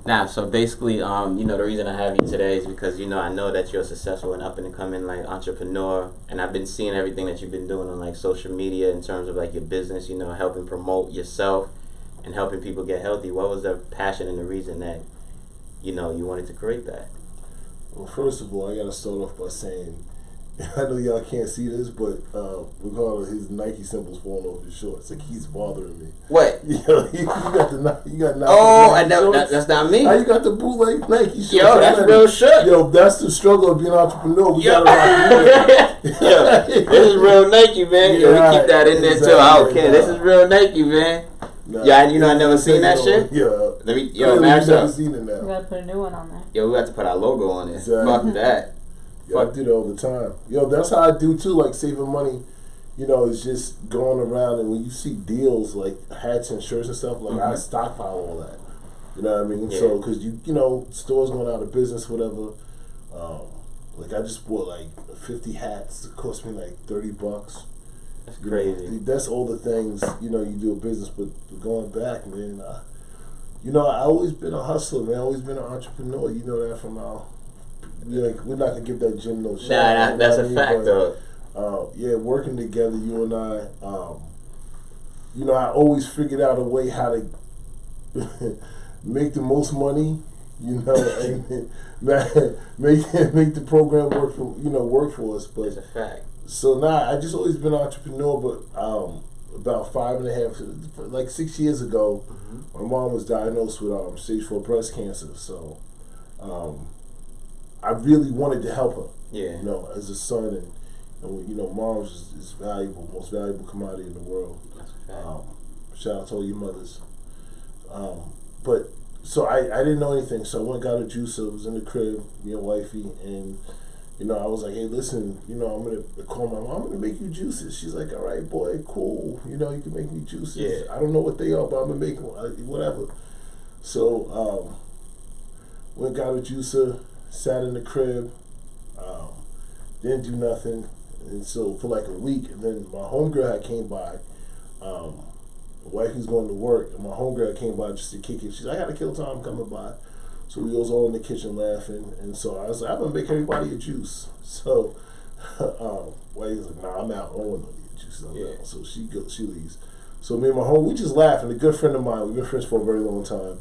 Nah, so basically, the reason I have you today is because, I know that you're a successful and up and coming like entrepreneur, and I've been seeing everything that you've been doing on like social media in terms of like your business, helping promote yourself and helping people get healthy. What was the passion and the reason that, you wanted to create that? Well, first of all, I gotta start off by saying, I know y'all can't see this, but Ricardo, his Nike symbol's falling off his shorts. Like, he's bothering me. What? You got Nike. Oh, Nike that's not me. How you got the bootleg Nike shorts? Yo, that's real shit. Yo, that's the struggle of being an entrepreneur. We gotta rock it. Yo, this is real Nike, man. Yo, we keep that in there too. I don't care. This is real Nike, man. Nah, yeah, I never seen that shit. Yeah. Let me, match up. Seen it now. We gotta put a new one on there. Yo, we got to put our logo on it. Exactly. Fuck that. Yo, I do that all the time. Yo, that's how I do too. Like saving money, is just going around, and when you see deals like hats and shirts and stuff, like I stockpile all that. You know what I mean? Yeah. So, because stores going out of business, whatever. Like I just bought like 50 hats. It cost me like $30. That's crazy. That's all the things you do a business, but going back, man. I always been a hustler, man. Always been an entrepreneur. You know that from our. We're not gonna give that gym no shot. Nah, that's a fact, though. Yeah, working together, you and I. I always figured out a way how to make the most money. And make the program work for us. But that's a fact. So I just always been an entrepreneur. But about 5.5, like 6 years ago, my mom was diagnosed with stage 4 breast cancer. So. I really wanted to help her. Yeah. As a son, and moms is valuable, most valuable commodity in the world. That's a fact. Shout out to all your mothers. But so I didn't know anything, so I went and got a juicer. I was in the crib, me and wifey, and I was like, hey, listen, I'm gonna call my mom. I'm gonna make you juices. She's like, all right, boy, cool. You can make me juices. Yeah. I don't know what they are, but I'm gonna make them. Whatever. So went and got a juicer. Sat in the crib, didn't do nothing, and so for like a week, and then my homegirl had came by, my wife was going to work, and my homegirl came by just to kick it. She's like, I gotta kill time coming by. So we was all in the kitchen laughing, and so I was like, I'm gonna make everybody a juice. So wife was like, nah, I'm out, I don't want no juice. Yeah. So she leaves. So me and my home, we just laugh, and a good friend of mine, we've been friends for a very long time.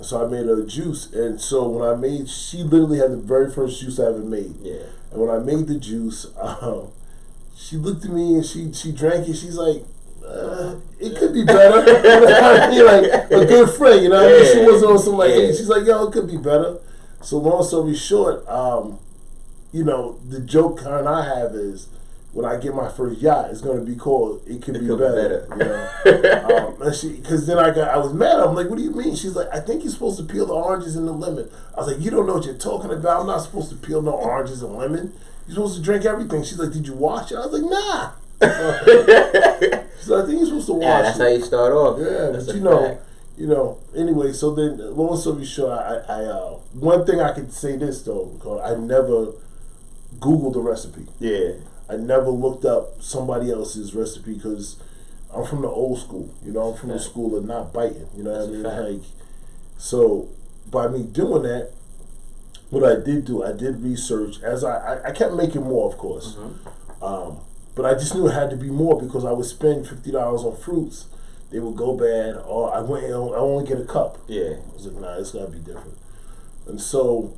So I made a juice, and so when she literally had the very first juice I ever made. Yeah. And when I made the juice, she looked at me and she drank it. She's like, it could be better. Like a good friend, you know what I mean? She wasn't on some she's like, yo, it could be better. So long story short, the joke kind I have is, when I get my first yacht, it's gonna be called "It Could Be Better." Because then I was mad. I'm like, "What do you mean?" She's like, "I think you're supposed to peel the oranges and the lemon." I was like, "You don't know what you're talking about. I'm not supposed to peel no oranges and lemon. You're supposed to drink everything." She's like, "Did you wash it?" I was like, "Nah." So I think you're supposed to wash it. Yeah, that's how you start off. Yeah, that's but Anyway, so then, long story short, I one thing I could say this though, because I never Googled the recipe. Yeah. I never looked up somebody else's recipe because I'm from the old school. I'm from the school of not biting. You know what I mean? Like, so by me doing that, what I did do, I did research. As I kept making more, of course, but I just knew it had to be more because I would spend $50 on fruits. They would go bad, or I only get a cup. Yeah, I was like, nah, it's gotta be different. And so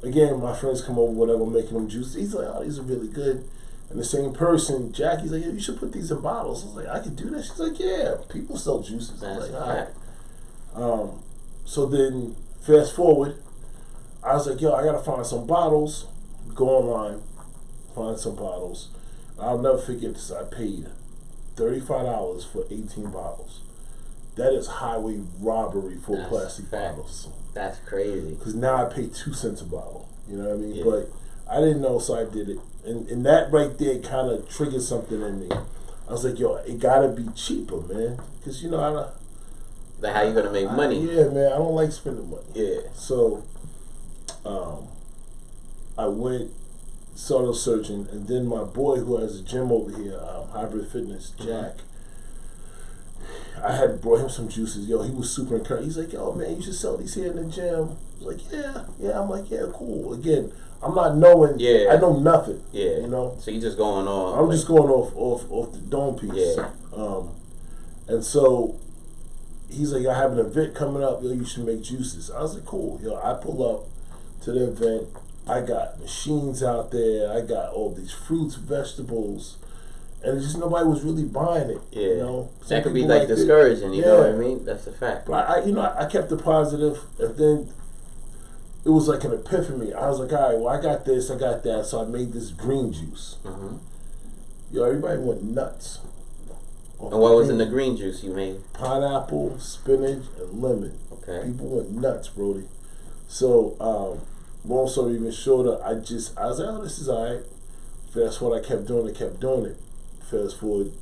again, my friends come over, whatever, making them juice. He's like, oh, these are really good. And the same person, Jackie's like, yeah, you should put these in bottles. I was like, I could do that. She's like, yeah, people sell juices. I was like, all right. So then, fast forward, I was like, yo, I gotta find some bottles. Go online, find some bottles. I'll never forget this. I paid $35 for 18 bottles. That is highway robbery for plastic bottles. That's crazy. Because now I pay 2 cents a bottle. You know what I mean? Yeah. But I didn't know, so I did it. And that right there kind of triggered something in me. I was like, yo, it gotta be cheaper, man. Because, I don't. Like, how you gonna make money? Yeah, man, I don't like spending money. Yeah. So, I went, started searching, and then my boy who has a gym over here, Hybrid Fitness, Jack, I had brought him some juices. Yo, he was super encouraged. He's like, yo, man, you should sell these here in the gym. I was like, yeah. I'm like, yeah, cool. Again, I'm not knowing. Yeah. I know nothing. Yeah. You know. So you just going on. I'm just going off the dome piece. Yeah. And so he's like, I have an event coming up. Yo, you should make juices. I was like, cool. Yo, I pull up to the event. I got machines out there. I got all these fruits, vegetables. And it's just nobody was really buying it. Yeah. You know? That could be like discouraging, you know what I mean? That's a fact. But I kept it positive, and then it was like an epiphany. I was like, all right, well, I got this, I got that, so I made this green juice. Mm-hmm. Yo, everybody went nuts. And what was in the green juice you made? Pineapple, spinach, and lemon. Okay. People went nuts, Brody. So, long story even shorter, I was like, oh, this is all right. Fast forward, I kept doing it. Fast forward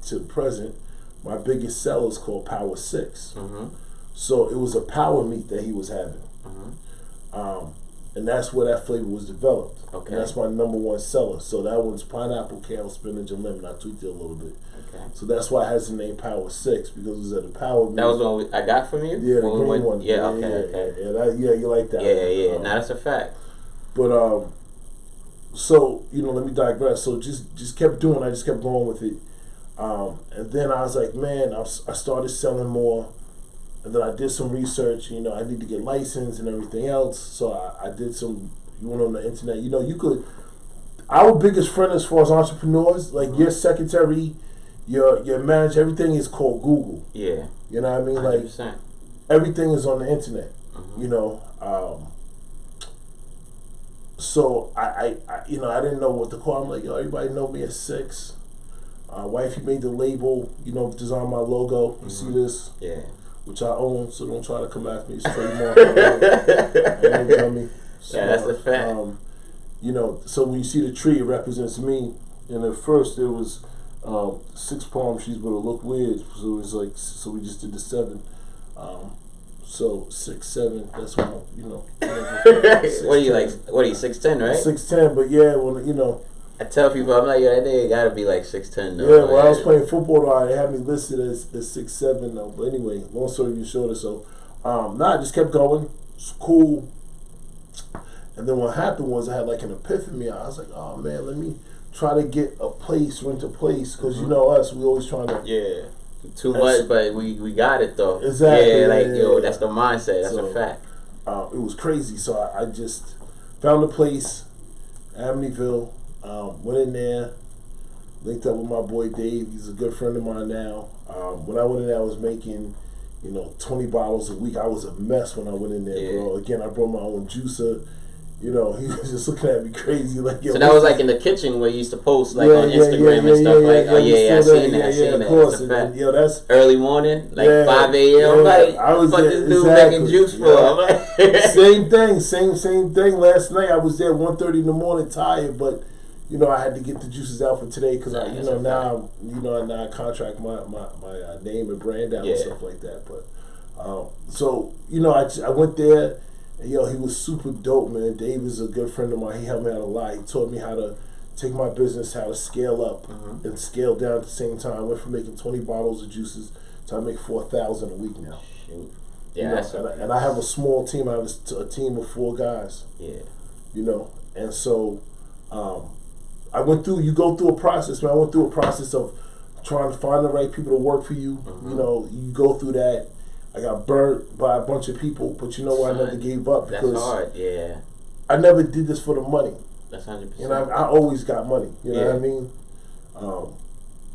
to the present, my biggest seller is called Power 6. Mm-hmm. So it was a power meet that he was having. Mm-hmm. And that's where that flavor was developed. Okay. And that's my number one seller. So that one's pineapple, kale, spinach, and lemon. I tweaked it a little bit. Okay. So that's why it has the name Power 6, because it was at a power meet. That was one I got from you? Yeah, the green one. Yeah, okay. Yeah, you like that. Yeah. Now that's a fact. But so, let me digress. So just kept doing. I just kept going with it. And then I was like, man, I started selling more. And then I did some research. I need to get licensed and everything else. So I did some. You went on the internet. You could. Our biggest friend as far as entrepreneurs, like your secretary, your manager, everything is called Google. Yeah. You know what I mean? 100%. Like everything is on the internet. Mm-hmm. So I didn't know what to call. I'm like, yo, everybody know me as Six. Wifey made the label, designed my logo. You see this? Yeah. Which I own, so don't try to come after me. It's trademark. I ain't dummy. So, yeah, that's a fact. So when you see the tree, it represents me. And at first it was 6 palm trees, but it looked weird. So it was like, so we just did the 7. So 6, 7. That's what What are you like? What are you 6'10", right? 6'10", but yeah, well, I tell people, I'm like, that nigga gotta be like 6'10". Yeah, well, I was playing football, they had me listed as 6'7" though. But anyway, long story shorter. So, I just kept going. It's cool. And then what happened was I had like an epiphany. I was like, oh man, let me try to get rent a place, because us, we always trying to. Yeah. Too much, but we got it though. Exactly. Yeah, that's the mindset. That's a fact. It was crazy. So I just found a place, Amityville. Went in there, linked up with my boy Dave. He's a good friend of mine now. When I went in there, I was making, 20 bottles a week. I was a mess when I went in there, bro. Again, I brought my own juicer. He was just looking at me crazy, like. Yo, so that was like in the kitchen where you used to post like on Instagram and stuff like. Oh yeah, I seen that. Of course. That's a fact. That's early morning, like 5 a.m. I'm like, I was what there, this dude making juice for? I'm like, same thing. Last night I was there 1:30 in the morning, tired, but. I had to get the juices out for today, because now I contract my name and brand out and stuff like that. But so I went there, and he was super dope, man. Dave is a good friend of mine. He helped me out a lot. He taught me how to take my business, how to scale up and scale down at the same time. I went from making 20 bottles of juices to I make 4,000 a week now. Shoot. Yeah, and I have a small team. I have a team of 4 guys. Yeah. And so. I went through. You go through a process, man. I went through a process of trying to find the right people to work for you. You go through that. I got burnt by a bunch of people, but I never gave up, because that's hard. Yeah. I never did this for the money. That's 100%. I always got money. You know what I mean?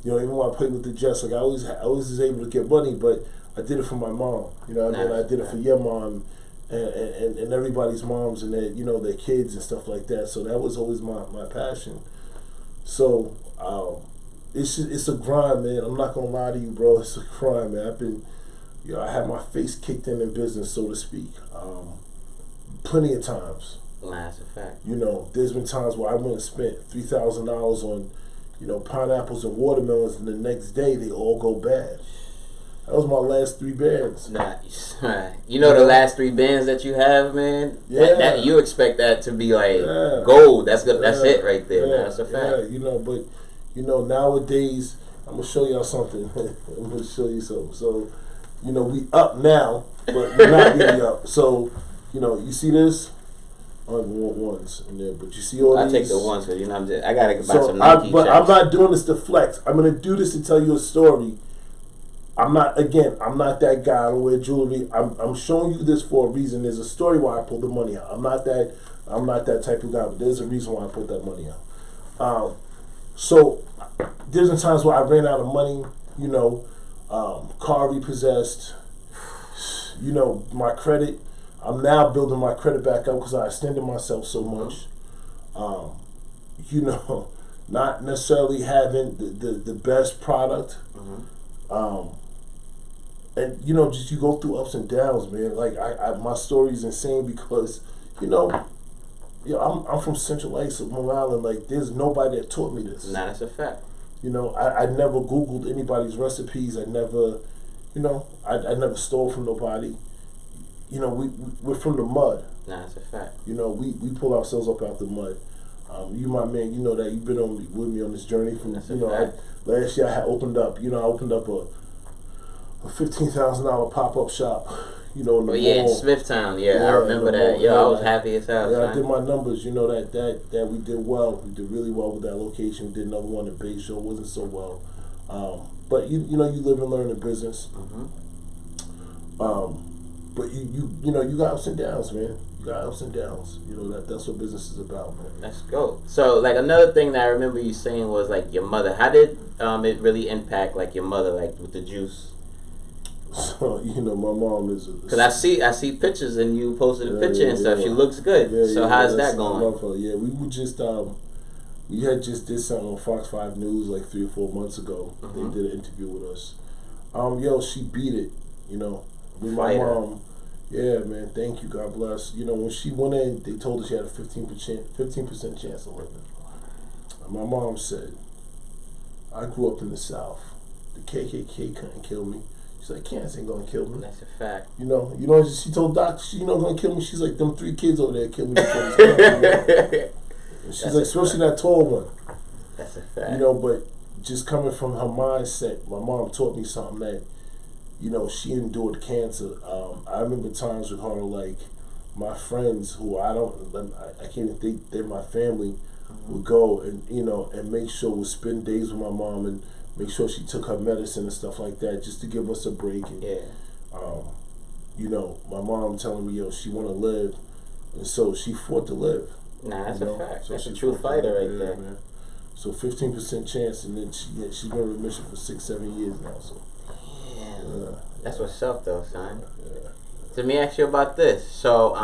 Even when I played with the Jets, like I always was able to get money, but I did it for my mom. You know what I mean? I did it for your mom. And everybody's moms and their kids and stuff like that. So that was always my passion. So it's a grind, man. I'm not gonna lie to you, bro. It's a grind, man. I've been, I had my face kicked in business, so to speak, plenty of times. That's a fact. There's been times where I went and spent $3,000 on, pineapples and watermelons, and the next day they all go bad. That was my last 3 bands. Nice. The last 3 bands that you have, man. Yeah. That you expect that to be like gold. That's good. That's it right there. Man. That's a fact. But nowadays I'm gonna show y'all something. I'm gonna show you something. So, you know, we up now, but we're not really up. So, you know, you see this? I don't even want ones in there, but you see all these. I take the ones because, you know, I gotta buy some Nike. But checks. I'm not doing this to flex. I'm gonna do this to tell you a story. I'm not that guy. I don't wear jewelry. I'm showing you this for a reason. There's a story why I pulled the money out. I'm not that type of guy, but there's a reason why I pulled that money out. So there's been times where I ran out of money, you know, car repossessed, you know, my credit. I'm now building my credit back up because I extended myself so much. You know, not necessarily having the best product. And you know, just you go through ups and downs, man. Like my story is insane because, you know, I'm from Central Lakes of Long Island. Like, there's nobody that taught me this. Nah, that's a fact. You know, I never Googled anybody's recipes. I never, you know, I never stole from nobody. You know, we're from the mud. Nah, that's a fact. You know, we pull ourselves up out the mud. You, my man, you know that you've been with me on this journey from, that's you know, last year I had opened up a $15,000 pop-up shop, you know, in the mall. In Smithtown, I remember that. I was happy as hell. Yeah, I did my numbers, you know, that we did well. We did really well with that location. We did another one in Bay Shore, wasn't so well. But you know, you live and learn in business. But you know, you got ups and downs, man. You got ups and downs. You know, that's what business is about, man. Let's go. So, like, another thing that I remember you saying was, like, your mother. How did it really impact, like, your mother, like, with the juice? So, you know, my mom is... Because I see pictures and you posted a picture and stuff. She looks good. So how's that going? I love her. Yeah, we were just... we had just did something on Fox 5 News like 3 or 4 months ago. They did an interview with us. She beat it, you know. With my mom... Yeah, man, thank you, God bless. You know, when she went in, they told her she had a 15% chance of living. And my mom said, I grew up in the South. The KKK couldn't kill me. She's like, cancer ain't gonna kill me. That's a fact. You know, she told Doc, she gonna kill me. She's like, them 3 kids over there killed me before this and she's like, especially that tall one. That's a fact. You know, but just coming from her mindset, my mom taught me something that, you know, she endured cancer. I remember times with her, like, my friends who I can't even think they're my family, would go and, you know, and make sure would spend days with my mom and make sure she took her medicine and stuff like that just to give us a break. And, you know, my mom telling me, yo, she want to live, and so she fought to live. Nah, that's a fact. So that's a true fighter right there. Man. So 15% chance, and then she's been in remission for 6-7 years now. So. That's what's up, though, son. So let me ask you about this. So,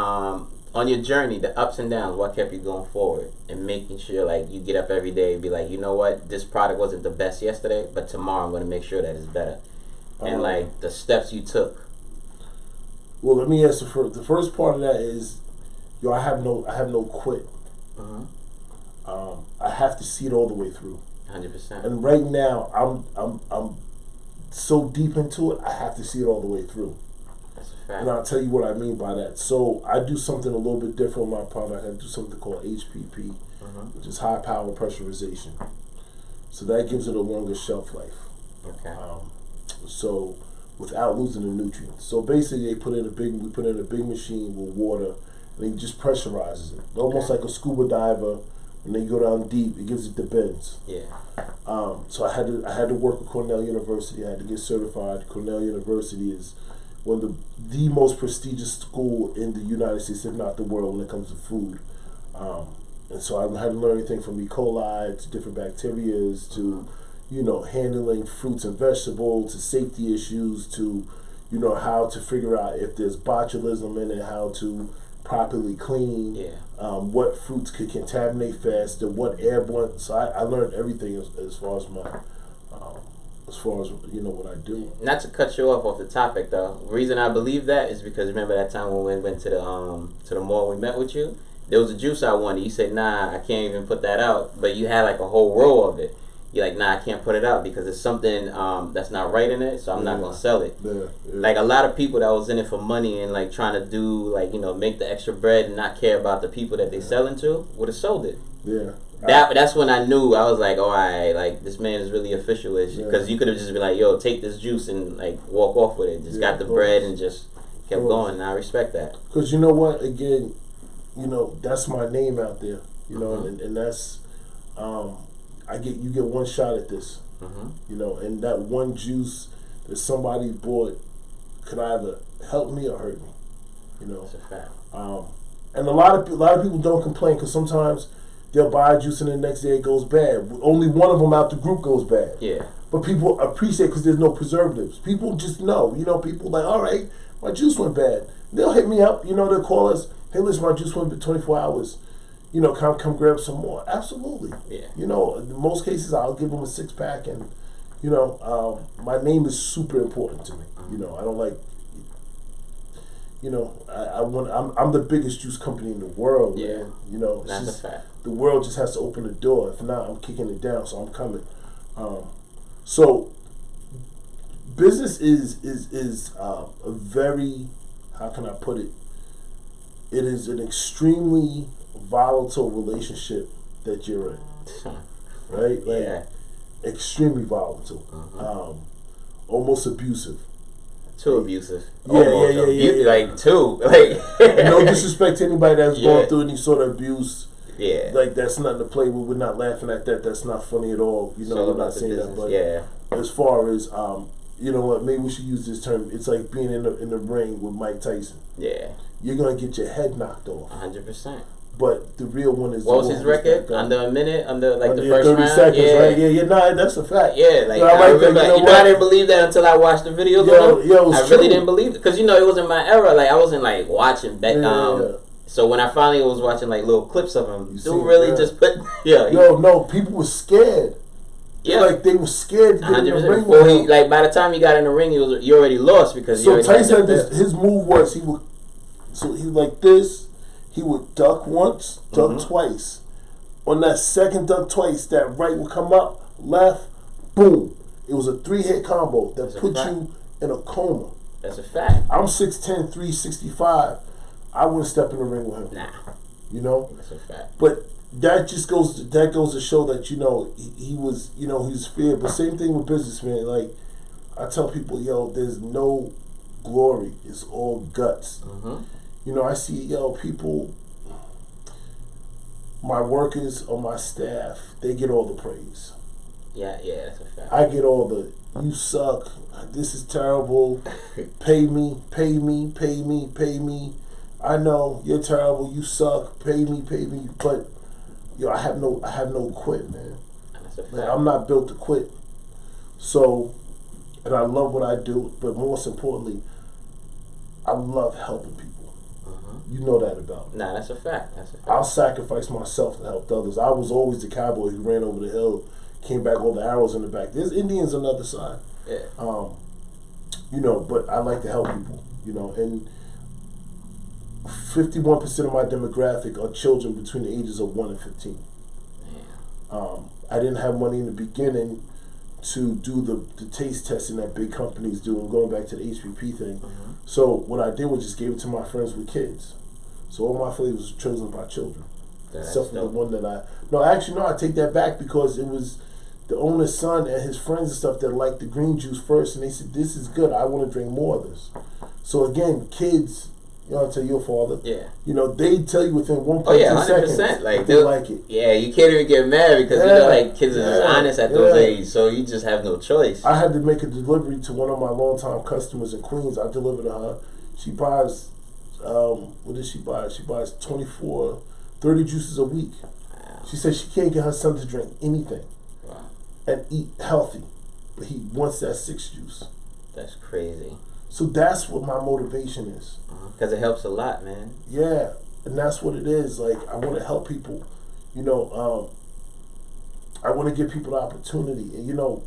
on your journey, the ups and downs, what kept you going forward and making sure, like, you get up every day and be like, you know what, this product wasn't the best yesterday, but tomorrow I'm going to make sure that it's better. And, like, the steps you took. Well, let me answer first. The first part of that is, yo, I have no quit. I have to see it all the way through. 100%. And right now, I'm so deep into it, I have to see it all the way through. That's a fact. And I'll tell you what I mean by that. So I do something a little bit different with my product. I do something called HPP, which is high power pressurization. So that gives it a longer shelf life. Okay. So without losing the nutrients. So basically, we put in a big machine with water, and it just pressurizes it, almost like a scuba diver. When they go down deep, it gives it the bends. Yeah. So I had to work with Cornell University. I had to get certified. Cornell University is one of the most prestigious school in the United States, if not the world, when it comes to food. And so I had to learn everything from E. coli to different bacterias to, you know, handling fruits and vegetables to safety issues to, you know, how to figure out if there's botulism in it, how to properly clean, what fruits could contaminate faster, what airborne. So I learned everything as far as my, you know, what I do. Not to cut you off the topic though. The reason I believe that is because remember that time when we went to the mall, we met with you. There was a juice I wanted. You said, nah, I can't even put that out. But you had like a whole row of it. You're like, nah, I can't put it out because there's something that's not right in it, so I'm not gonna sell it. Like a lot of people that was in it for money and like trying to do like, you know, make the extra bread and not care about the people that they selling to would have sold it. Yeah, That's when I knew. I was like, oh, like this man is really official-ish. Because you could have just been like, yo, take this juice and like walk off with it. Just got the bread and just kept going. And I respect that. Because you know what? Again, you know, that's my name out there. You know, and that's you get one shot at this. You know, and that one juice that somebody bought could either help me or hurt me. You know, that's a fact. And a lot of people don't complain because sometimes they'll buy a juice and the next day it goes bad. Only one of them out the group goes bad. Yeah. But people appreciate because there's no preservatives. People just know. You know, people like, all right, my juice went bad. They'll hit me up. You know, they'll call us. Hey, listen, my juice went 24 hours. You know, come grab some more. Absolutely. Yeah. You know, in most cases, I'll give them a 6-pack, and you know, my name is super important to me. You know, I don't like. You know, I'm the biggest juice company in the world. Yeah. Man. You know, that's a fact. The world just has to open the door. If not, I'm kicking it down. So I'm coming. So business is a very, how can I put it? It is an extremely volatile relationship that you're in, right? Like, extremely volatile, almost abusive. Too abusive. Yeah. Like too. Like no disrespect to anybody that's going through any sort of abuse. Yeah. Like that's nothing to play with. We're not laughing at that. That's not funny at all. You know, we're not saying that. But as far as you know what, maybe we should use this term. It's like being in the ring with Mike Tyson. Yeah. You're gonna get your head knocked off. 100%. But the real one is. What was his record? Under a minute? Under the first 30 round? seconds, right? Yeah, nah, that's a fact. Yeah, like, I remember, I didn't believe that until I watched the videos of him. I really didn't believe it. Because, you know, it wasn't my era. Like, I wasn't, like, watching back. So when I finally was watching, like, little clips of him, dude really just put. No, people were scared. Yeah. Like, they were scared to get in the ring with him. Like, by the time he got in the ring, you already lost because so Tyson, his move was, he would like this. He would duck once, duck twice. On that second duck twice, that right would come up, left, boom. It was a 3-hit combo that put you in a coma. That's a fact. I'm 6'10", 365. I wouldn't step in the ring with him. Nah. You know? That's a fact. But that just goes to show that, you know, he was, you know, he's feared. But same thing with business, man. Like, I tell people, yo, there's no glory. It's all guts. You know, I see, people, my workers on my staff, they get all the praise. Yeah, that's a fact. I get all the, you suck, this is terrible, pay me. I know, you're terrible, you suck, pay me. But, I have no quit, man. That's a fact. Like, I'm not built to quit. So, and I love what I do, but most importantly, I love helping people. You know that about me. Nah, that's a fact. I'll sacrifice myself to help others. I was always the cowboy who ran over the hill, came back all the arrows in the back. There's Indians on the other side. Yeah. You know, but I like to help people. You know, and 51% of my demographic are children between the ages of 1 and 15. I didn't have money in the beginning to do the taste testing that big companies do. I'm going back to the HPP thing. So what I did was just gave it to my friends with kids. So all my flavors were chosen by children. Except for the one that I take that back because it was the owner's son and his friends and stuff that liked the green juice first, and they said, this is good, I want to drink more of this. So again, kids, I'll tell your father. Yeah. You know, they tell you within 1.2 seconds. Like they like it. Yeah, you can't even get mad because you know, like kids are just honest at those ages, so you just have no choice. I had to make a delivery to one of my longtime customers in Queens. I delivered to her. She buys, what does she buy? She buys 24, 30 juices a week. Wow. She said she can't get her son to drink anything and eat healthy, but he wants that SixJuice. That's crazy. So that's what my motivation is. Because it helps a lot, man. Yeah, and that's what it is. Like, I want to help people. You know, I want to give people the opportunity. And, you know,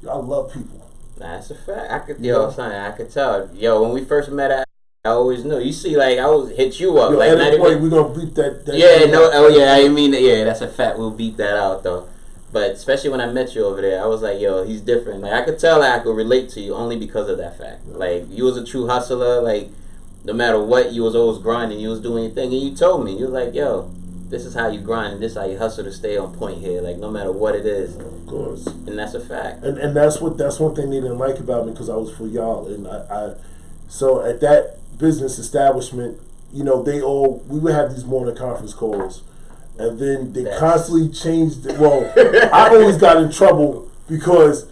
I love people. Nah, that's a fact. I could tell. Yo, when we first met, I always knew. You see, like, I always hit you up. Like, not even, we're going to beat that. Yeah, no, oh, yeah, I mean, yeah, that's a fact. We'll beat that out, though. But especially when I met you over there, I was like, yo, he's different. Like, I could tell I could relate to you only because of that fact. Like, you was a true hustler. Like, no matter what, you was always grinding. You was doing your thing. And you told me, you was like, yo, This is how you grind. This is how you hustle to stay on point here. Like no matter what it is. Of course. And that's a fact. And that's one thing they didn't like about me because I was for y'all. And I so at that business establishment, you know, we would have these morning conference calls. And then they constantly changed it. Well, I always got in trouble because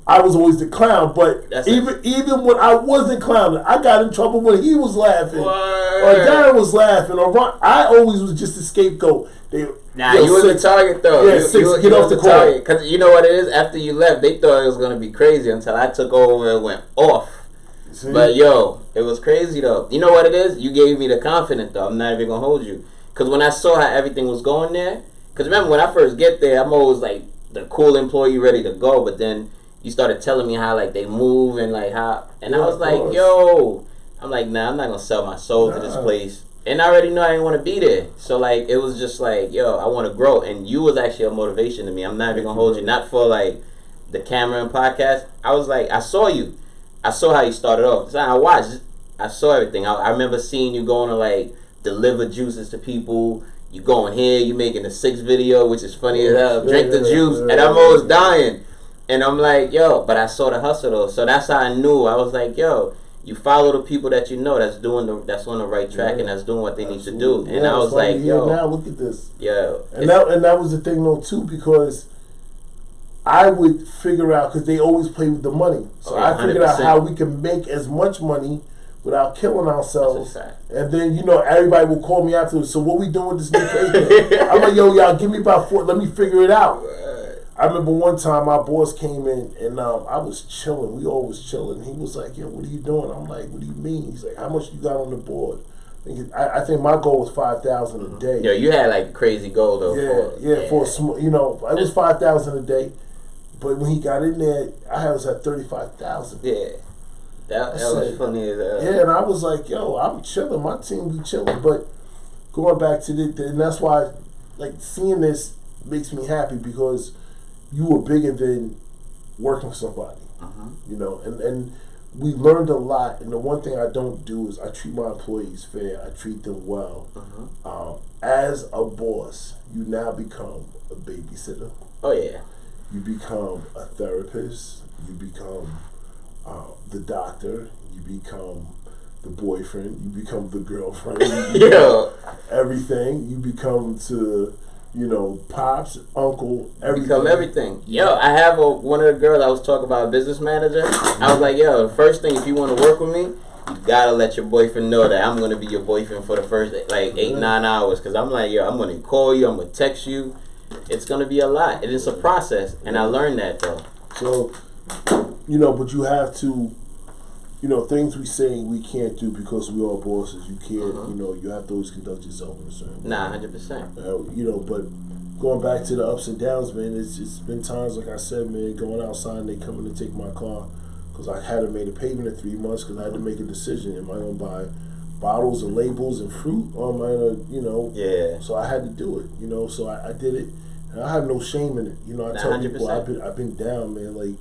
I was always the clown. But even when I wasn't clowning, I got in trouble when he was laughing. Or Darren was laughing. Or I always was just a scapegoat. You was the target though. Yeah, get off the call. Because you know what it is? After you left, they thought it was going to be crazy until I took over and went off. See? But yo, it was crazy though. You know what it is? You gave me the confidence though. I'm not even going to hold you. Because when I saw how everything was going there, because remember when I first get there, I'm always like the cool employee ready to go. But then you started telling me how like they move and like how, and I was like, yo, I'm like, nah, I'm not going to sell my soul to this place. And I already know I didn't want to be there. So like, it was just like, yo, I want to grow. And you was actually a motivation to me. I'm not even going to hold you. Not for like the camera and podcast. I was like, I saw you. I saw how you started off. So I watched. I saw everything. I remember seeing you going to like, deliver juices to people. You going here, you making the 6 video, which is funny as hell. Drink the juice, and I'm almost dying. And I'm like, yo, but I saw the hustle though. So that's how I knew. I was like, yo, you follow the people that you know that's on the right track and that's doing what they need to do. And I was like, yo, now look at this. Yeah. And that was the thing though too, because I would figure out, because they always play with the money. So I figured out how we can make as much money without killing ourselves. And then, you know, everybody will call me afterwards. So what we doing with this new payment? I'm like, yo, y'all, give me about 4. Let me figure it out. I remember one time my boss came in and I was chilling. We all was chilling. He was like, yo, what are you doing? I'm like, what do you mean? He's like, how much you got on the board? I think my goal was 5,000 a day. Yo, you had like a crazy goal though. For a small, you know, it was 5,000 a day. But when he got in there, I was at 35,000. Yeah. That was funny as hell. Yeah, and I was like, yo, I'm chilling. My team be chilling. But going back to and that's why, like, seeing this makes me happy because you were bigger than working for somebody. You know, and we learned a lot. And the one thing I don't do is I treat my employees fair. I treat them well. As a boss, you now become a babysitter. Oh, yeah. You become a therapist. You become the doctor, you become the boyfriend, you become the girlfriend, everything. You become to, you know, pops, uncle, everything. Become everything. Yo, I have one of the girls I was talking about, a business manager. I was like, yo, the first thing, if you want to work with me, you gotta let your boyfriend know that I'm gonna be your boyfriend for the first like 8-9 hours. Cause I'm like, yo, I'm gonna call you, I'm gonna text you. It's gonna be a lot. It is a process, and I learned that though. So, you know, but you have to, you know, things we say we can't do because we are bosses. You can't, you know, you have to always conduct yourself in a certain way. Nah, 100%. You know, but going back to the ups and downs, man, it's been times, like I said, man, going outside and they coming to take my car because I hadn't made a payment in 3 months because I had to make a decision. Am I going to buy bottles and labels and fruit, or am I going to, you know? Yeah. So I had to do it, you know, so I did it. And I have no shame in it. You know, I tell 100%. people I've been down, man, like,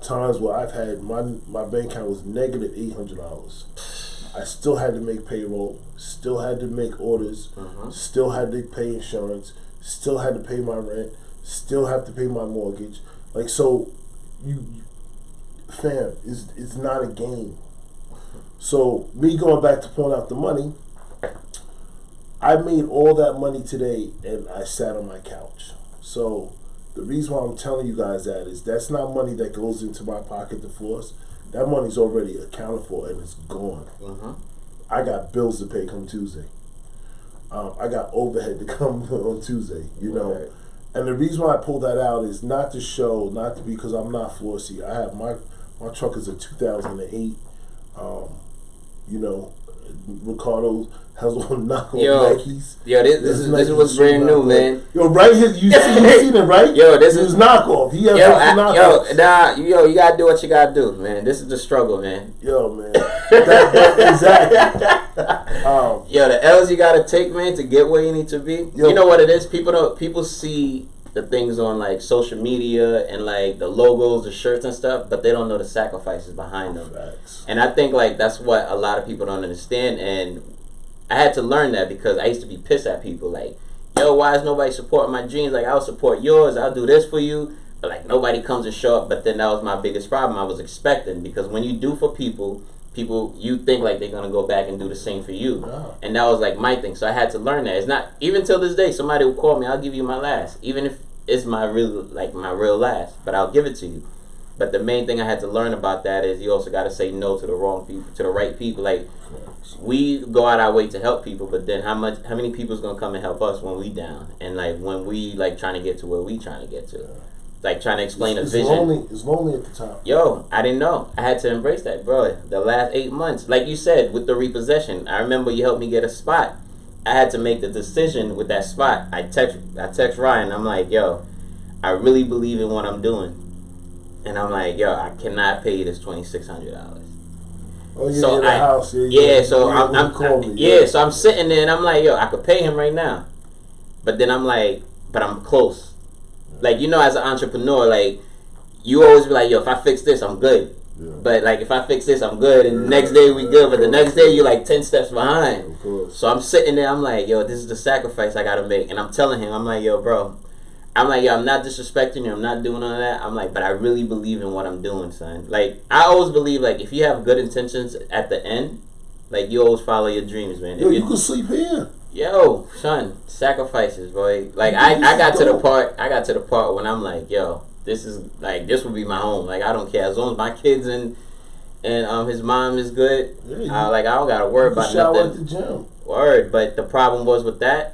times where I've had my bank account was negative $800. I still had to make payroll, still had to make orders, still had to pay insurance, still had to pay my rent, still have to pay my mortgage. Like, so fam, it's not a game. So me going back to point out the money, I made all that money today and I sat on my couch. So the reason why I'm telling you guys that is that's not money that goes into my pocket to floss. That money's already accounted for and it's gone. I got bills to pay come Tuesday. I got overhead to come on Tuesday, you know. Right. And the reason why I pull that out is not to show, not to because I'm not flossy. I have my truck is a 2008. You know, Ricardo has on knockoff Nikes. Yo, this is what's brand new, man. Yo, right here, you seen it, right? Yo, this is knockoff. He has knockoff. You gotta do what you gotta do, man. This is the struggle, man. Yo, man, exactly. Yo, the L's you gotta take, man, to get where you need to be. You know what it is? People see the things on like social media and like the logos, the shirts and stuff, but they don't know the sacrifices behind them. Facts. And I think like that's what a lot of people don't understand. And I had to learn that because I used to be pissed at people like, yo, why is nobody supporting my dreams? Like, I'll support yours, I'll do this for you, but like nobody comes and show up. But then that was my biggest problem. I was expecting, because when you do for people, you think like they're gonna go back and do the same for you. Wow. And that was like my thing. So I had to learn that. It's not, even till this day, somebody will call me, I'll give you my last, even if it's my real last, but I'll give it to you. But the main thing I had to learn about that is you also got to say no to the wrong people, to the right people. Like, we go out our way to help people, but then how many people's gonna come and help us when we down, and like when we like trying to get to where we trying to get to, like trying to explain a vision. It's lonely at the top. Yo, I didn't know. I had to embrace that, bro. The last 8 months, like you said, with the repossession, I remember you helped me get a spot. I had to make the decision with that spot. I text Ryan. I'm like, yo, I really believe in what I'm doing. And I'm like, yo, I cannot pay you this $2,600. Oh yeah, so the house. So I'm sitting there and I'm like, yo, I could pay him right now, but then I'm like, but I'm close. Like, you know, as an entrepreneur, like you always be like, yo, if I fix this, I'm good. Yeah. But like, if I fix this, I'm good, and the next day we good. But the next day you're like 10 steps behind. Of course. So I'm sitting there. I'm like, yo, this is the sacrifice I gotta make, and I'm telling him, I'm like, yo, bro. I'm like, yo, I'm not disrespecting you. I'm not doing none of that. I'm like, but I really believe in what I'm doing, son. Like, I always believe, like, if you have good intentions at the end, like, you always follow your dreams, man. Yo, you can sleep here. Yo, son, sacrifices, boy. Like, I got to the part when I'm like, yo, this would be my home. Like, I don't care. As long as my kids and his mom is good, I don't got to worry about nothing. At the gym. Word. But the problem was with that,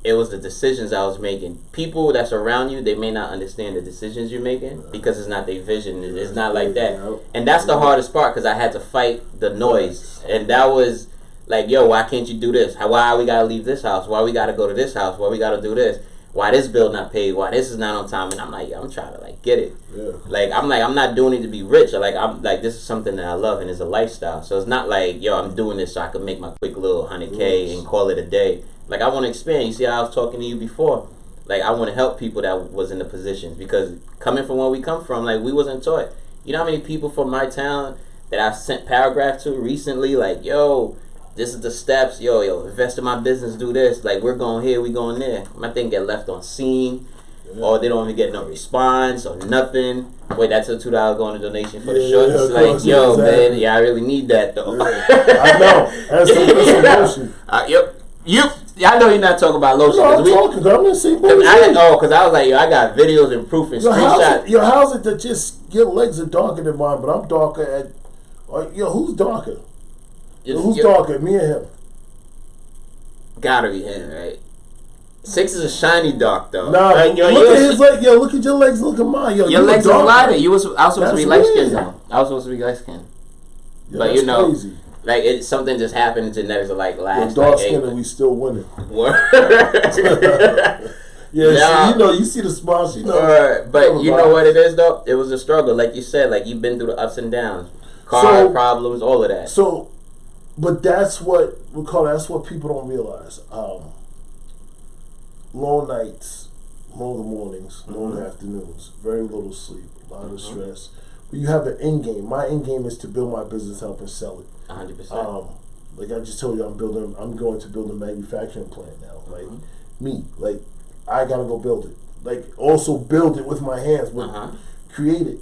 it was the decisions I was making. People that's around you, they may not understand the decisions you're making because it's not their vision. It's not like that. And that's the hardest part, because I had to fight the noise. And that was like, yo, why can't you do this? Why we got to leave this house? Why we got to go to this house? Why we got to do this? Why this bill not paid? Why this is not on time? And I'm like, yo, I'm trying to like get it. Yeah. Like, I'm not doing it to be rich. I'm like, this is something that I love and it's a lifestyle. So it's not like, yo, I'm doing this so I can make my quick little 100K and call it a day. Like, I want to expand. You see how I was talking to you before? Like, I want to help people that was in the positions, because coming from where we come from, like, we wasn't taught. You know how many people from my town that I've sent paragraphs to recently? Like, yo, this is the steps. Yo, invest in my business, do this. Like, we're going here, we going there. My thing get left on scene, or they don't even get no response or nothing. Wait, that's a $2 going to donation for the shorts. It's like, yo, man, I really need that, though. I know. That's some lotion. Yep. I know you're not talking about lotion. No, I'm talking. I'm gonna say because I was like, yo, I got videos and proof and screenshots. How's it that just your legs are darker than mine, but I'm darker at? Who's darker? Who's darker, me or him? Gotta be him, right? Six is a shiny dark though. Nah, like, look at his leg. Yo, look at your legs. Look at mine. Yo, your legs are lighter. I was supposed to be light skinned though. I was supposed to be light skinned. But you know. Crazy. Like, something just happened in genetics of like last. Dark skin and we still winning. Word. You see the spots, but you know what it is though? It was a struggle, like you said. Like, you've been through the ups and downs, car problems, all of that. So, but that's what that's what people don't realize. Long nights, long mornings, long afternoons, very little sleep, a lot of stress. But you have an end game. My end game is to build my business, help and sell it. 100%. Like I just told you, I'm going to build a manufacturing plant now. Like I gotta go build it. Like, also build it with my hands, but create it.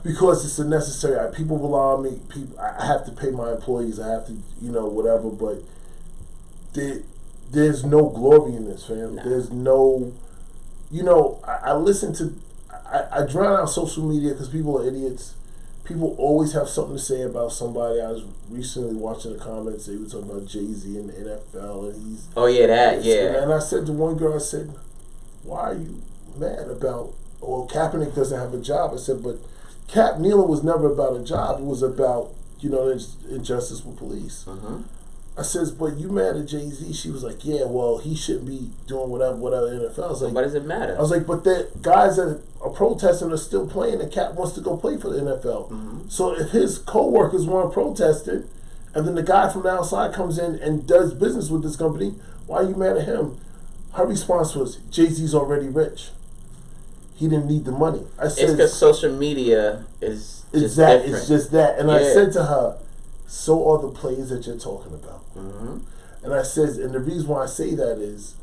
Because it's a necessary. People rely on me. I have to pay my employees. I have to, whatever. But there's no glory in this, fam. No. There's no, I listen to. I drown out social media because people are idiots. People always have something to say about somebody. I was recently watching the comments. They were talking about Jay-Z in the NFL, and he's... Oh, yeah, that. And I said to one girl, I said, why are you mad about... Well, Kaepernick doesn't have a job. I said, but Cap kneeling was never about a job. It was about, injustice with police. I says, but you mad at Jay-Z? She was like, yeah, well, he shouldn't be doing whatever NFL. I was like, why does it matter? I was like, but the guys that are protesting are still playing, and Cap wants to go play for the NFL. So if his co-workers weren't protesting, and then the guy from the outside comes in and does business with this company, why are you mad at him? Her response was, Jay-Z's already rich. He didn't need the money. I said, it's because social media is just that. different. It's just that. And I said to her, so are the players that you're talking about. Mm-hmm. And I says, and the reason why I say that is,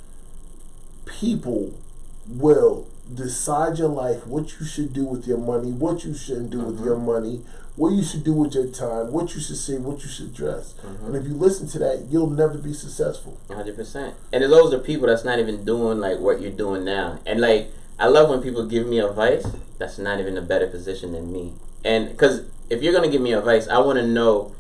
people will decide your life, what you should do with your money, what you shouldn't do with your money, what you should do with your time, what you should say, what you should dress. And if you listen to that, you'll never be successful. 100%. And there's always the people that's not even doing like what you're doing now. And like, I love when people give me advice that's not even a better position than me. And because if you're gonna give me advice, I want to know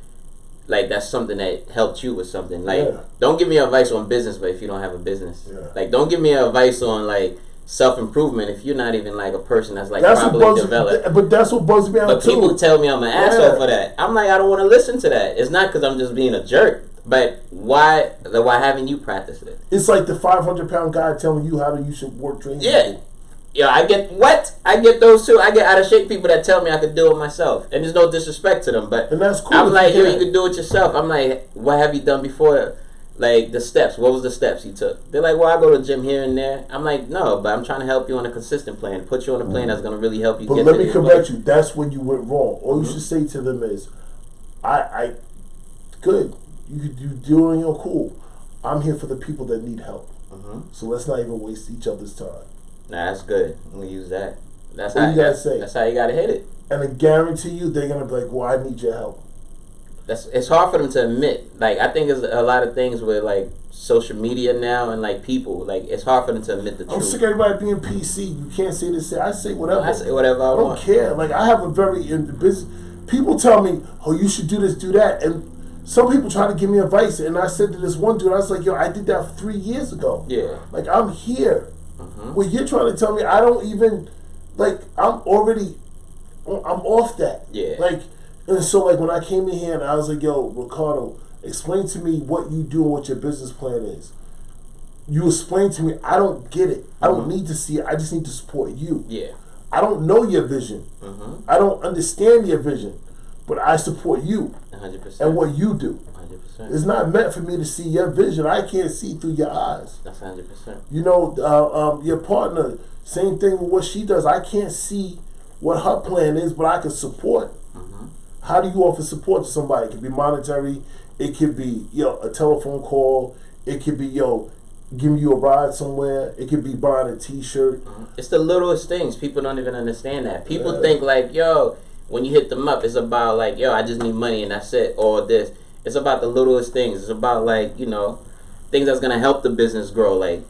like that's something that helped you with something. Like, don't give me advice on business, but if you don't have a business, like, don't give me advice on like self-improvement if you're not even like a person that's like probably developed. But that's what bugs me out But too. people tell me I'm an asshole for that. I'm like, I don't want to listen to that. It's not because I'm just being a jerk, but why haven't you practiced it? It's like the 500-pound guy telling you how you should work training. Yeah, I get those too. I get out of shape people that tell me I could do it myself, and there's no disrespect to them, but and that's cool. I'm like, yo, you can do it yourself. I'm like, what have you done before? Like the steps. What was the steps you took? They're like, well, I go to the gym here and there. I'm like, no, but I'm trying to help you on a consistent plan. Put you on a plan that's gonna really help you. But let me correct you. That's when you went wrong. All you should say to them is, I good. You doing your cool. I'm here for the people that need help. So let's not even waste each other's time. Nah, that's good. I'm gonna use that. That's what how you gotta say. That's how you gotta hit it. And I guarantee you, they're gonna be like, "Well, I need your help." It's hard for them to admit. Like, I think there's a lot of things with like social media now and like people. Like, it's hard for them to admit the truth. I'm sick of everybody being PC. You can't say this. I say whatever. I say whatever I want. don't care. Like, I have a very business. People tell me, "Oh, you should do this, do that," and some people try to give me advice. And I said to this one dude, I was like, "Yo, I did that 3 years ago. Yeah. Like, I'm here." Well, you're trying to tell me I don't even, like, I'm off that. Yeah. Like, and so, like, when I came in here and I was like, yo, Ricardo, explain to me what you do and what your business plan is. You explain to me, I don't get it. I don't need to see it. I just need to support you. Yeah. I don't know your vision. I don't understand your vision, but I support you 100%. and what you do. 100%. It's not meant for me to see your vision. I can't see through your eyes. That's 100%. You know, your partner, same thing with what she does. I can't see what her plan is, but I can support. How do you offer support to somebody? It could be monetary. It could be, a telephone call. It could be, giving you a ride somewhere. It could be buying a T-shirt. It's the littlest things. People don't even understand that. People think like, yo, when you hit them up, it's about like, yo, I just need money and that's it, or this. It's about the littlest things. It's about like, things that's gonna help the business grow. Like,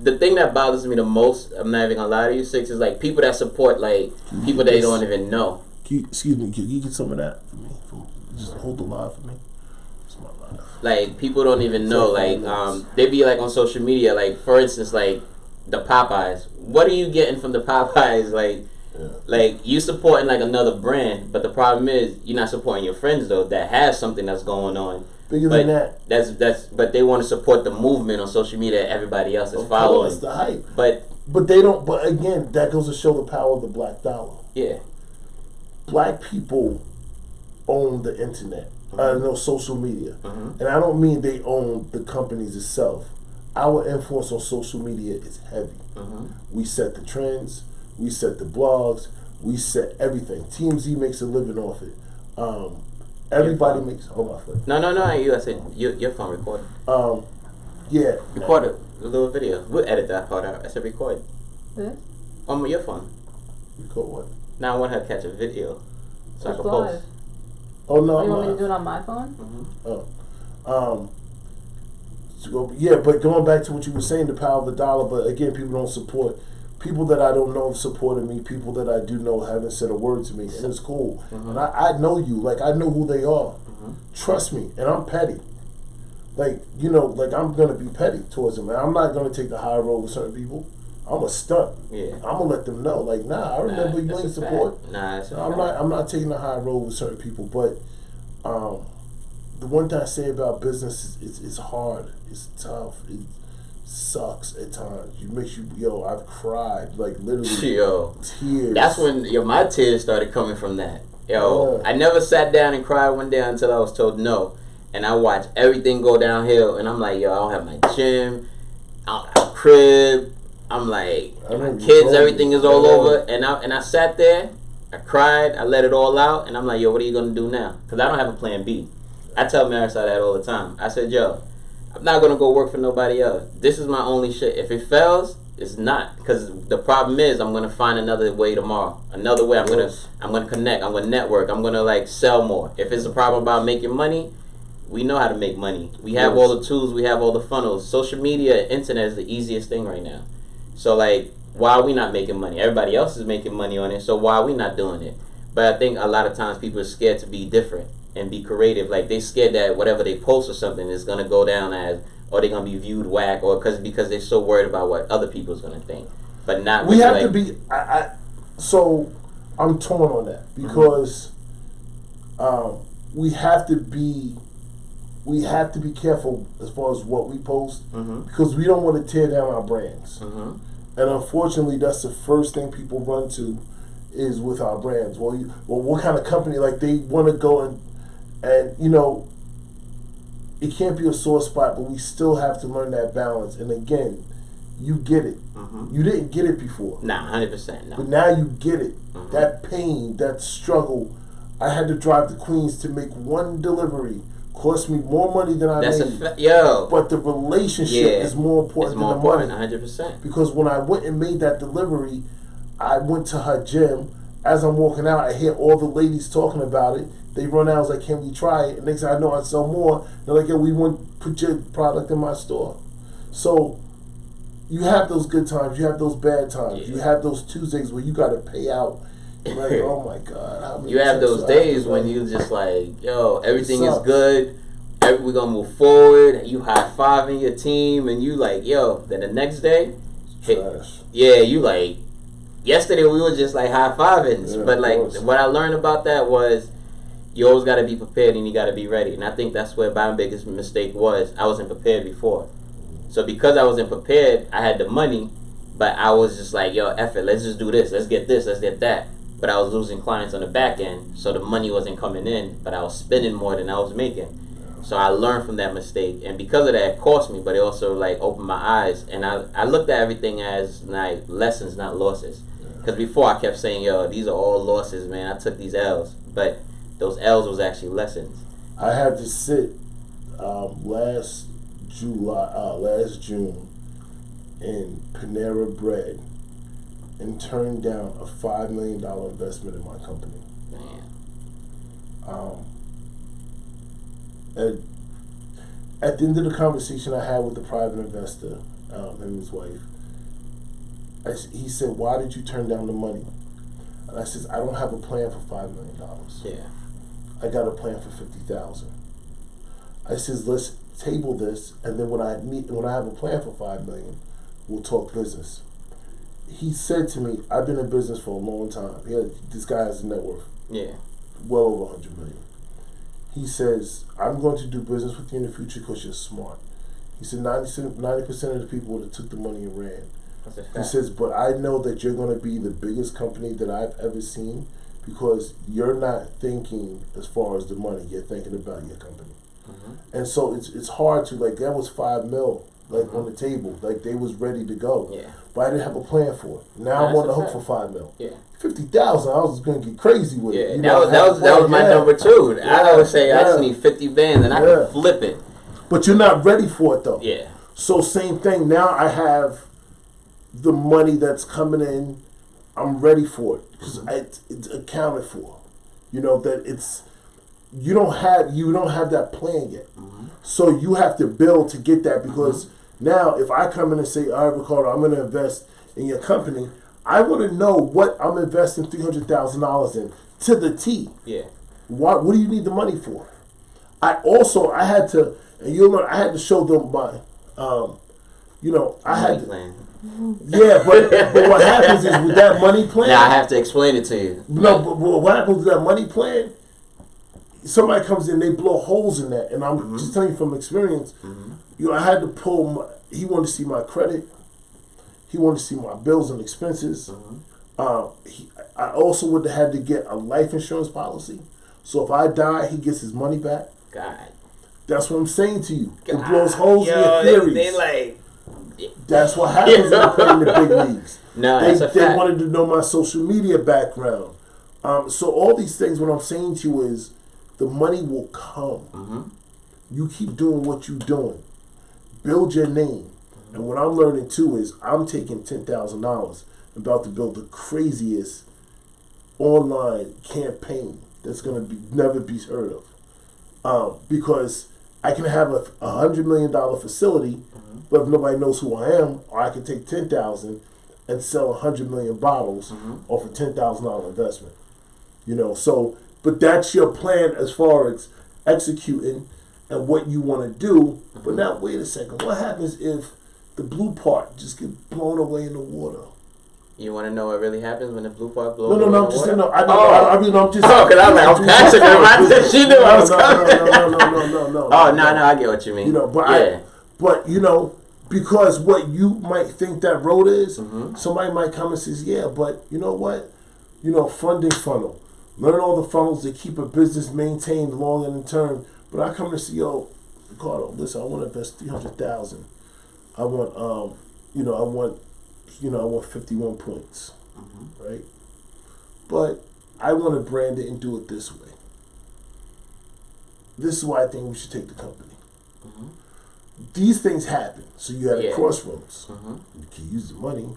the thing that bothers me the most, I'm not even gonna lie to you, Six, is like people that support like people they don't even know. Excuse me, can you get some of that for me? Just hold the line for me. It's my line. Like, people don't even know. Like, they be like on social media. Like, for instance, like the Popeyes. What are you getting from the Popeyes? Like you supporting like another brand, but the problem is you're not supporting your friends though that has something that's going on. Bigger than that. But they want to support the movement on social media that everybody else is following. That's the hype. But they don't. But again, that goes to show the power of the black dollar. Yeah. Black people own the internet. Social media, and I don't mean they own the companies itself. Our influence on social media is heavy. We set the trends. We set the blogs. We set everything. TMZ makes a living off it. Everybody makes. Hold my foot. No. I said your phone recorded. Yeah. Record a little video. We'll edit that part out. I said record. This? On your phone. Record what? Now I want her to catch a video so I can live. post. Oh no! You want me to do it on my phone? But going back to what you were saying, the power of the dollar. But again, people don't support. People that I don't know have supported me. People that I do know haven't said a word to me, and it's cool. And I know you, like I know who they are. Trust me, and I'm petty. Like I'm gonna be petty towards them, and I'm not gonna take the high road with certain people. I'm a stunt. Yeah. I'm gonna let them know, like, I remember you ain't support. I'm not taking the high road with certain people, but the one thing I say about business is it's hard, it's tough, it sucks at times. It makes you, I've cried, like literally, tears. That's when my tears started coming from that. I never sat down and cried one day until I was told no, and I watched everything go downhill, and I'm like, I don't have my gym, I don't have a crib. I'm like, my kids, everything is all over, and I sat there, I cried, I let it all out, and I'm like, what are you gonna do now? Because I don't have a plan B. I tell Marisol that all the time. I said, yo, I'm not gonna go work for nobody else. This is my only shit. If it fails, it's not, because the problem is I'm gonna find another way tomorrow. Another way. I'm gonna connect. I'm gonna network. I'm gonna like sell more. If it's a problem about making money, we know how to make money. We have all the tools. We have all the funnels. Social media, internet is the easiest thing right now. So like, why are we not making money? Everybody else is making money on it. So why are we not doing it? But I think a lot of times people are scared to be different and be creative. Like they scared that whatever they post or something is gonna go down as, or they're gonna be viewed whack, or because they're so worried about what other people's gonna think. But not. We have to be. So I'm torn on that because we have to be. We have to be careful as far as what we post because we don't want to tear down our brands. And unfortunately, that's the first thing people run to is with our brands. Well, what kind of company? Like they want to go and you know, it can't be a sore spot, but we still have to learn that balance. And again, you get it. You didn't get it before. Nah, 100%. No. But now you get it. That pain, that struggle. I had to drive to Queens to make one delivery. Cost me more money than I made. Yo. But the relationship is more important than the money. 100%. Because when I went and made that delivery, I went to her gym. As I'm walking out, I hear all the ladies talking about it. They run out, I was like, can we try it? And next thing I know, I sell more. They're like, yo, we want to put your product in my store. So you have those good times. You have those bad times. You have those Tuesdays where you got to pay out. Like, oh my God. You have those days when you just like, yo, everything is good. We're going to move forward. You high-fiving your team. And you like, yo, then the next day, you like, yesterday we were just like high-fiving. But like, what I learned about that was you always got to be prepared and you got to be ready. And I think that's where my biggest mistake was. I wasn't prepared before. So because I wasn't prepared, I had the money, but I was just like, yo, F it, let's just do this. Let's get that. But I was losing clients on the back end, so the money wasn't coming in, but I was spending more than I was making. So I learned from that mistake, and because of that, it cost me, but it also like opened my eyes, and I looked at everything as like lessons, not losses. Because before I kept saying, yo, these are all losses, man. I took these L's, but those L's was actually lessons. I had to sit last June in Panera Bread and turn down a $5 million investment in my company. At the end of the conversation I had with the private investor and his wife, he said, why did you turn down the money? And I said, I don't have a plan for $5 million. Yeah. I got a plan for $50,000. I says, let's table this, and then when I have a plan for $5 million, we'll talk business. He said to me, I've been in business for a long time. This guy has a net worth. Well over 100 million. He says, I'm going to do business with you in the future because you're smart. He said 90% of the people would have took the money and ran. He says, but I know that you're going to be the biggest company that I've ever seen because you're not thinking as far as the money. You're thinking about your company. And so it's hard to, like, that was $5 million. Like on the table, like they was ready to go. But I didn't have a plan for it. Now I'm on the hook for $5 million. 50,000, I was gonna get crazy with it. That was my number two. I always say I just need 50 bands and I can flip it. But you're not ready for it though. Yeah. So same thing. Now I have the money that's coming in. I'm ready for it because it's accounted for. You know that it's. You don't have that plan yet. So you have to build to get that because now if I come in and say, all right, Ricardo, I'm going to invest in your company, I want to know what I'm investing $300,000 in to the T. What do you need the money for? I had to show them my, I had to. Plan. But what happens is with that money plan. Now I have to explain it to you. No, but what happens with that money plan? Somebody comes in, they blow holes in that, and I'm just telling you from experience. I had to pull. He wanted to see my credit. He wanted to see my bills and expenses. I also would have had to get a life insurance policy, so if I die, he gets his money back. God, that's what I'm saying to you. It blows holes in your theories. They like. That's what happens when you play in the big leagues. No, they wanted to know my social media background. So all these things, what I'm saying to you is, the money will come. Mm-hmm. You keep doing what you're doing. Build your name. And what I'm learning too is I'm taking $10,000, about to build the craziest online campaign that's gonna be never be heard of. Because I can have a $100 million facility, but if nobody knows who I am, or I can take 10,000 and sell 100 million bottles off a $10,000 investment. You know, so but that's your plan as far as executing and what you want to do. But now, wait a second. What happens if the blue part just gets blown away in the water? You want to know what really happens when the blue part blows? No, I'm just saying. No, I'm just. Oh, because I was like, I'm passive. I she knew I was coming. No. Oh, no, I get what you mean. You know, but yeah. But you know, because what you might think that road is, somebody might come and says, yeah, but you know what? You know, funding funnel. Learn all the funnels that keep a business maintained long and in term. But I come to say, yo, Ricardo, listen, I want to invest 300,000. I want, I want 51 points, right? But I want to brand it and do it this way. This is why I think we should take the company. These things happen, so you have a crossroads. You can use the money,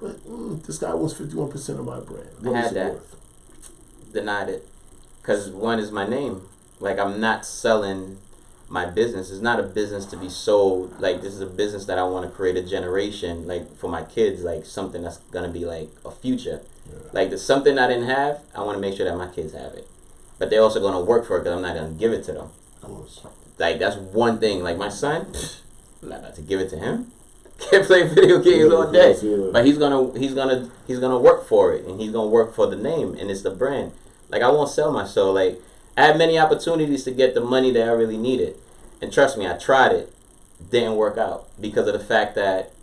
but this guy wants 51% of my brand. What is it worth? Denied it, because one is my name. Like, I'm not selling my business. It's not a business to be sold. Like, this is a business that I want to create a generation, like, for my kids, like, something that's going to be, like, a future. Yeah. Like, there's something I didn't have, I want to make sure that my kids have it. But they're also going to work for it because I'm not going to give it to them. Of course. Like, that's one thing. Like, my son, I'm not about to give it to him. Can't play video games all day. Yeah. But he's gonna work for it, and he's gonna work for the name, and it's the brand. Like, I won't sell my soul. Like, I had many opportunities to get the money that I really needed. And trust me, I tried it. Didn't work out because of the fact that,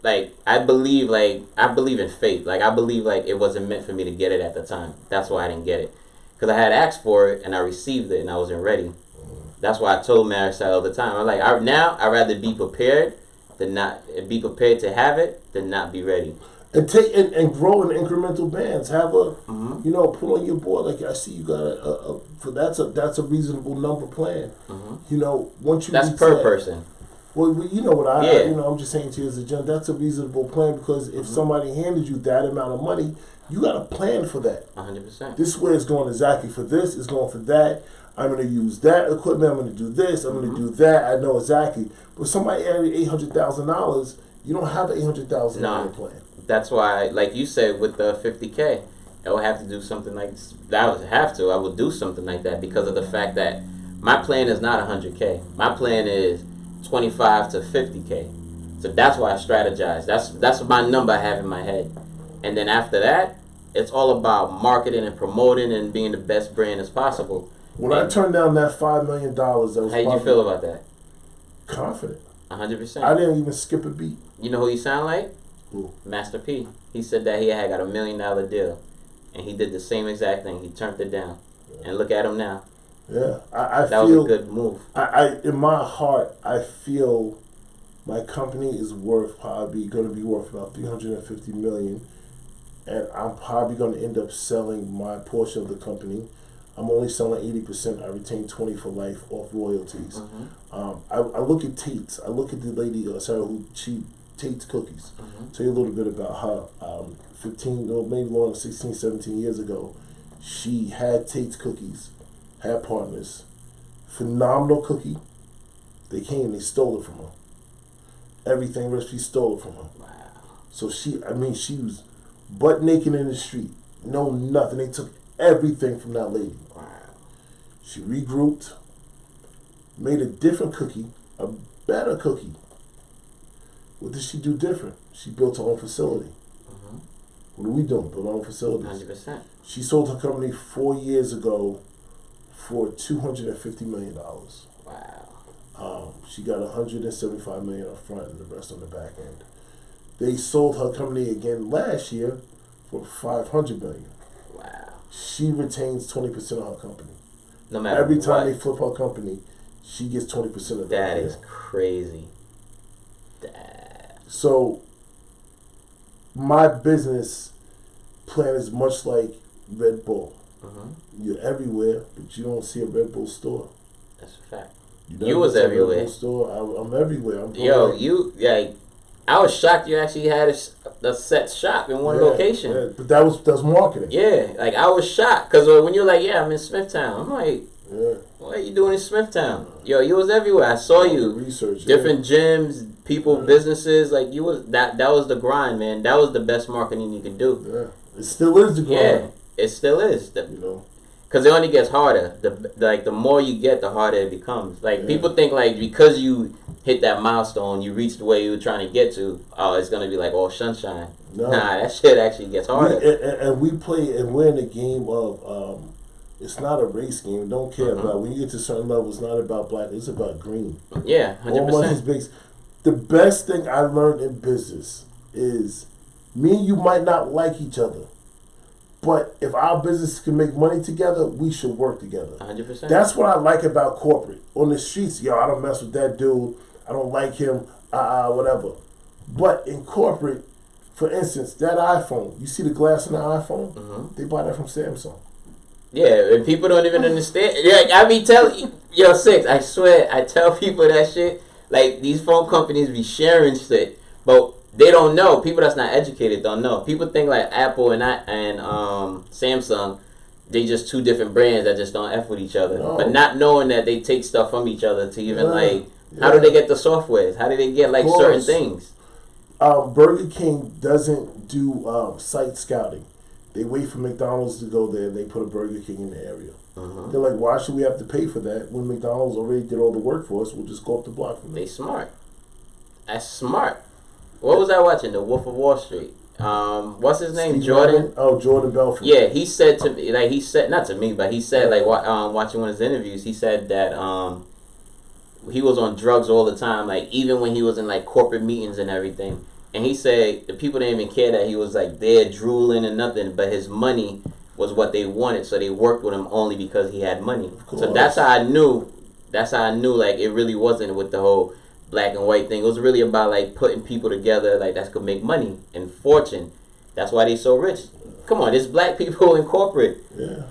like, I believe in fate. Like, I believe, like, it wasn't meant for me to get it at the time. That's why I didn't get it. Because I had asked for it, and I received it, and I wasn't ready. That's why I told Marisol all the time. I'm like, I'd rather be prepared than not be prepared to have it than not be ready. And take and grow in incremental bands. Have a put on your board. Like, I see you got that's a reasonable number plan. You know, once you that's per person. Well, you know what I'm just saying to you as a general. That's a reasonable plan, because if somebody handed you that amount of money, you got a plan for that. 100%. This is where it's going exactly for this. It's going for that. I'm going to use that equipment. I'm going to do this. I'm going to do that. I know exactly. But somebody added $800,000. You don't have an $800,000 plan. That's why, like you said, with the 50K, I would have to do something like that. I would do something like that because of the fact that my plan is not 100K. My plan is 25 to 50K. So that's why I strategize. That's my number I have in my head. And then after that, it's all about marketing and promoting and being the best brand as possible. When I turned down that $5 million, that was how did you feel about that? Confident. 100%. I didn't even skip a beat. You know who he sound like? Who? Master P. He said that he had got $1 million deal, and he did the same exact thing. He turned it down, and look at him now. Yeah, that was a good move. I in my heart, I feel my company is probably going to be worth about $350 million, and I'm probably going to end up selling my portion of the company. I'm only selling 80%. I retain 20% for life off royalties. I look at Tate's. I look at the lady Sarah she Tate's Cookies. Tell you a little bit about her. 15, or maybe more than 16, 17 years ago, she had Tate's Cookies, had partners. Phenomenal cookie. They came, they stole it from her. Everything recipe stole it from her. Wow. So she was butt naked in the street. No nothing. They took everything from that lady. Wow. She regrouped, made a different cookie, a better cookie. What did she do different? She built her own facility. What are we doing? Build our own facilities. 100%. She sold her company 4 years ago for $250 million. Wow. She got $175 million up front and the rest on the back end. They sold her company again last year for $500 million. Wow. She retains 20% of her company. No matter every time what. they flip her company, she gets 20% of that. That is crazy. So my business plan is much like Red Bull. You're everywhere, but you don't see a Red Bull store. That's a fact. You was everywhere. Red Bull store. I'm everywhere. I was shocked you actually had a set shop in one location. Yeah, but that was marketing. Yeah, like I was shocked because when you're like, I'm in Smithtown, I'm like, what are you doing in Smithtown? Yo, you was everywhere. I saw you. Research. Different gyms, people, businesses. Like you was that was the grind, man. That was the best marketing you can do. Yeah, it still is the grind. Yeah, it still is. Because it only gets harder. The more you get, the harder it becomes. Like people think like because you hit that milestone, you reached where you were trying to get to. Oh, it's gonna be like all sunshine. No. Nah, that shit actually gets harder. We play, and we're in a game of. It's not a race game. Don't care about when you get to certain levels. It's not about black. It's about green. Yeah, 100%. All money's based. The best thing I learned in business is me and you might not like each other. But if our business can make money together, we should work together. 100%. That's what I like about corporate. On the streets, I don't mess with that dude. I don't like him. Whatever. But in corporate, for instance, that iPhone, you see the glass in the iPhone? They buy that from Samsung. Yeah, and people don't even understand. Yeah, I be telling Six, I swear, I tell people that shit. Like, these phone companies be sharing shit, but they don't know. People that's not educated don't know. People think like Apple and Samsung, they just two different brands that just don't F with each other. No. But not knowing that they take stuff from each other to even how do they get the softwares? How do they get like certain things? Burger King doesn't do site scouting. They wait for McDonald's to go there and they put a Burger King in the area. They're like, why should we have to pay for that when McDonald's already did all the work for us? We'll just go up the block from there. They smart. That's smart. What was I watching? The Wolf of Wall Street. What's his name? Jordan? Oh, Jordan Belfort. Yeah, he said to me, like, not to me, but he said, like, watching one of his interviews, he said that he was on drugs all the time, like, even when he was in, like, corporate meetings and everything. And he said the people didn't even care that he was, like, there drooling and nothing, but his money was what they wanted, so they worked with him only because he had money. So that's how I knew, like, it really wasn't with the whole black and white thing. It was really about like putting people together like that could make money and fortune. That's why they so rich. Come on, there's black people in corporate.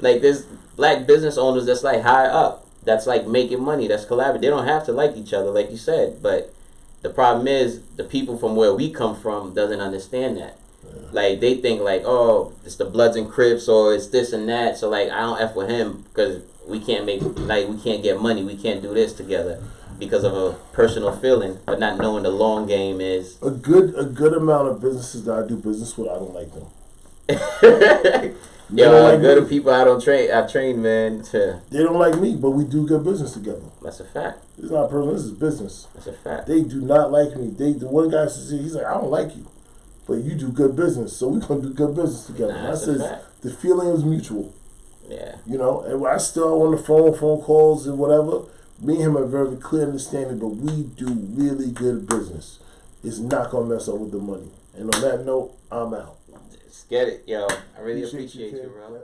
Like there's black business owners that's like high up. That's like making money. That's collaborative. They don't have to like each other, like you said. But the problem is the people from where we come from doesn't understand that. Like they think like, oh, it's the Bloods and Crips or it's this and that. So like I don't F with him because we can't get money. We can't do this together. Because of a personal feeling, but not knowing the long game is a good amount of businesses that I do business with. I don't like them. Good people I train, man. They don't like me, but we do good business together. That's a fact. It's not personal. This is business. That's a fact. They do not like me. The one guy says he's like, I don't like you, but you do good business, so we're gonna do good business together. That's a fact. The feeling is mutual. Yeah. And I still on the phone calls and whatever. Me and him have very clear understanding, but we do really good business. It's not going to mess up with the money. And on that note, I'm out. Just get it, yo. I really appreciate you, bro.